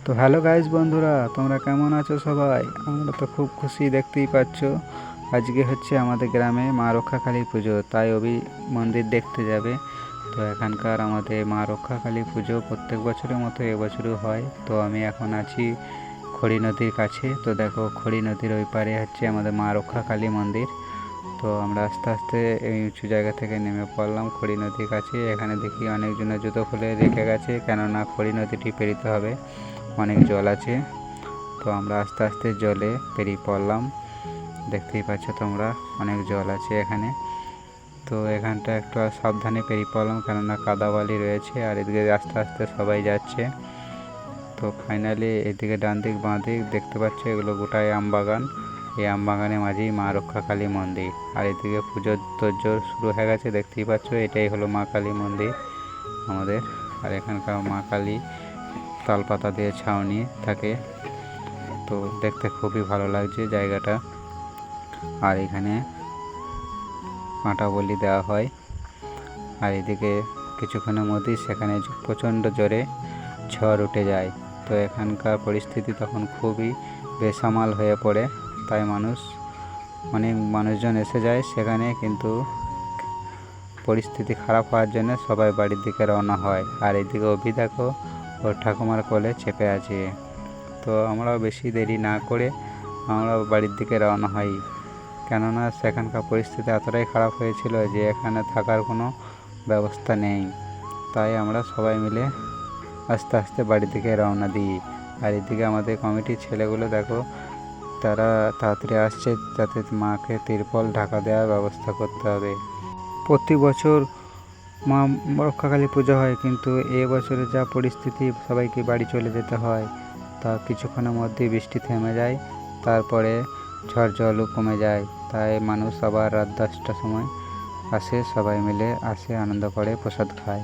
তো hello guys বন্ধুরা, তোমরা কেমন আছো সবাই? আমরা তো খুব খুশি, দেখতেই পাচ্ছ। আজকে হচ্ছে আমাদের গ্রামে মা রক্ষাকালী পুজো, তাই মন্দির দেখতে যাবে। তো এখানকার আমাদের মা রক্ষাকালী পুজো প্রত্যেক বছরের মতো এবছরও হয়। তো আমি এখন আছি খড়ি নদীর কাছে। তো দেখো, খড়ি নদীর ওই পারে হচ্ছে আমাদের মা রক্ষাকালী মন্দির। তো আমরা আস্তে আস্তে এই উঁচু জায়গা থেকে নেমে পড়লাম খড়ি নদীর কাছে। এখানে দেখি অনেকজনের জুতো খুলে রেখে গেছে, কেননা খড়ি নদীটি পেরিতে হবে, অনেক জল আছে। তো আমরা আস্তে আস্তে জলে পেরিয়ে পড়লাম। দেখতেই পাচ্ছ তোমরা, অনেক জল আছে এখানে। তো এখানটা একটু সাবধানে পেরিয়ে পড়লাম, কেননা কাদাবালি রয়েছে। আর এদিকে আস্তে আস্তে সবাই যাচ্ছে। তো ফাইনালি এদিকে ডান দিক বাঁ দিক দেখতে পাচ্ছ, এগুলো গোটাই আমবাগান। এই আমবাগানের মাঝেই মা রক্ষাকালী মন্দির। আর এদিকে পুজোর তোড়জোড় শুরু হয়ে গেছে, দেখতেই পাচ্ছ। এটাই হলো মা কালী মন্দির আমাদের। আর এখানকার মা কালী তালপাতা দিয়ে ছাউনি থাকে। তো দেখতে খুবই ভালো লাগছে জায়গাটা। আর এখানে কাঁটা বলি দেওয়া হয়। আর এদিকে কিছুক্ষণের মধ্যেই সেখানে প্রচণ্ড জোরে ঝড় উঠে যায়। তো এখানকার পরিস্থিতি তখন খুবই বেসামাল হয়ে পড়ে। তাই অনেক মানুষজন এসে যায় সেখানে, কিন্তু পরিস্থিতি খারাপ হওয়ার জন্য সবাই বাড়ির দিকে রওনা হয়। আর এদিকে অভি দেখো, ওর ঠাকুমার কোলে চেপে আছে। তো আমরা বেশি দেরি না করে আমরা বাড়ির দিকে রওনা হই, কেননা সেখানকার পরিস্থিতি এতটাই খারাপ হয়েছিল যে এখানে থাকার কোনো ব্যবস্থা নেই। তাই আমরা সবাই মিলে আস্তে আস্তে বাড়ির দিকে রওনা দিই। আর এদিকে আমাদের কমিটির ছেলেগুলো দেখো, তারা তাড়াতাড়ি আসছে, যাতে মাকে তিরপল ঢাকা দেওয়ার ব্যবস্থা করতে হবে। প্রতি বছর মা রক্ষাকালী পুজো হয়, কিন্তু এবছরে যা পরিস্থিতি, সবাইকে বাড়ি চলে যেতে হয়। তা কিছুক্ষণের মধ্যেই বৃষ্টি থেমে যায়, তারপরে ঝড় জলও কমে যায়। তাই মানুষ আবার রাত 10টার সময় আসে, সবাই মিলে আসে, আনন্দ করে, প্রসাদ খায়।